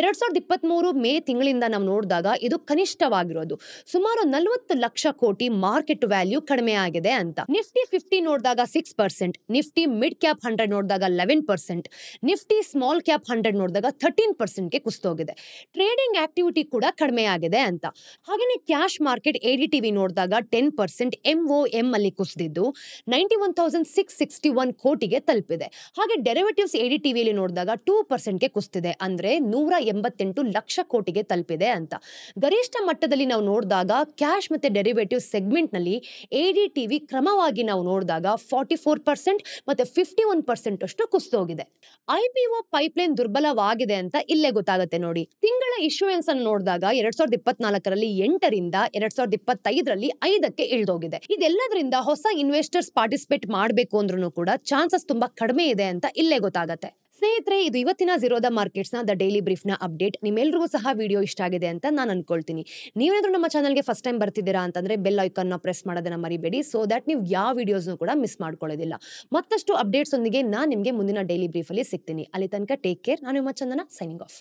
2023 ಮೇ ತಿಂಗಳಿಂದ ನಾವು ನೋಡಿದಾಗ ಇದು ಕನಿಷ್ಠವಾಗಿರೋದು. ಸುಮಾರು 40 ಲಕ್ಷ ಕೋಟಿ ಮಾರ್ಕೆಟ್ ವ್ಯಾಲ್ಯೂ ಕಡಿಮೆ ಆಗಿದೆ ಅಂತ. ನಿಫ್ಟಿ 50 ನೋಡಿದಾಗ 6%, ನಿಫ್ಟಿ ಮಿಡ್ ಕ್ಯಾಪ್ 100 ನೋಡಿದಾಗ 11%, ನಿಫ್ಟಿ ಸ್ಮಾಲ್ ಕ್ಯಾಪ್ 100 ನೋಡಿದಾಗ 13%ಗೆ ಕುಸಿದೋಗಿದೆ. ಟ್ರೇಡಿಂಗ್ ಆಕ್ಟಿವಿಟಿ ಕೂಡ ಕಡಿಮೆ ಆಗಿದೆ ಅಂತ. ಹಾಗೇನೆ ಕ್ಯಾಶ್ ಮಾರ್ಕೆಟ್ ADTV ನೋಡಿದಾಗ 10%, MOM ಅಲ್ಲಿ ಕುಸಿದಿದ್ದು 91,661 ಕೋಟಿಗೆ ತಲುಪಿದೆ. ಹಾಗೆ ಡೆರಿವೇಟಿವ್ಸ್ ADTV ಅಲ್ಲಿ ನೋಡಿದಾಗ 2%ಗೆ ಕುಸಿದಿದೆ, ಅಂದ್ರೆ 188 ಲಕ್ಷ ಕೋಟಿಗೆ ತಲುಪಿದೆ ಅಂತ. ಗರಿಷ್ಠ ಮಟ್ಟದಲ್ಲಿ ನಾವು ನೋಡಿದಾಗ ಕ್ಯಾಶ್ ಮತ್ತೆ ಡೆರಿವೇಟಿವ್ ಸೆಗ್ಮೆಂಟ್ ನಲ್ಲಿ ADTV ಕ್ರಮವಾಗಿ ನಾವು ನೋಡಿದಾಗ 44% ಮತ್ತೆ 51% ಅಷ್ಟು ಕುಸಿದೋಗಿದೆ. IPO ಪೈಪ್ಲೈನ್ ದುರ್ಬಲವಾಗಿದೆ ಅಂತ ಇಲ್ಲೇ ಗೊತ್ತಾಗುತ್ತೆ ನೋಡಿ. ತಿಂಗಳ ಇಶ್ಯೂಯೆನ್ಸ್ ಅನ್ನು ನೋಡಿದಾಗ 2024ರಲ್ಲಿ 8ರಿಂದ 2025ರಲ್ಲಿ 5ಕ್ಕೆ ಇಳಿದೋಗಿದೆ. ಇದೆಲ್ಲದರಿಂದ ಹೊಸ ಇನ್ವೆಸ್ಟರ್ಸ್ ಪಾರ್ಟಿಸಿಪೇಟ್ ಮಾಡಬೇಕು ಅಂದ್ರೂ ಕೂಡ ಚಾನ್ಸಸ್ ತುಂಬಾ ಕಡಿಮೆ ಇದೆ ಅಂತ ಇಲ್ಲೇ ಗೊತ್ತಾಗುತ್ತೆ. ಸ್ನೇಹಿತರೆ, ಇದು ಇವತ್ತಿನ ಝೀರೋದ ಮಾರ್ಕೆಟ್ಸ್ನ ದ ಡೈಲಿ ಬ್ರೀಫ್ನ ಅಪ್ಡೇಟ್. ನಿಮ್ಮೆಲ್ಲರಿಗೂ ಸಹ ವಿಡಿಯೋ ಇಷ್ಟ ಆಗಿದೆ ಅಂತ ನಾನು ಅನ್ಕೊಳ್ತೀನಿ. ನೀವೇನಾದ್ರೂ ನಮ್ಮ ಚಾನಲ್ಗೆ ಫಸ್ಟ್ ಟೈಮ್ ಬರ್ತಿದ್ದೀರಾ ಅಂತಂದ್ರೆ ಬೆಲ್ ಐಕಾನ್ನ ಪ್ರೆಸ್ ಮಾಡೋದನ್ನ ಮರಿಬೇಡಿ, ಸೊ ದಟ್ ನೀವು ಯಾವ ವಿಡಿಯೋಸ್ನು ಕೂಡ ಮಿಸ್ ಮಾಡ್ಕೊಳ್ಳೋದಿಲ್ಲ. ಮತ್ತಷ್ಟು ಅಪ್ಡೇಟ್ಸ್ ಒಂದಿಗೆ ನಾನು ನಿಮಗೆ ಮುಂದಿನ ಡೈಲಿ ಬ್ರೀಫಲ್ಲಿ ಸಿಗ್ತೀನಿ. ಅಲ್ಲಿ ತನಕ ಟೇಕ್ ಕೇರ್. ನಾನು ನಿಮ್ಮ ಚಂದನ, ಸೈನಿಂಗ್ ಆಫ್.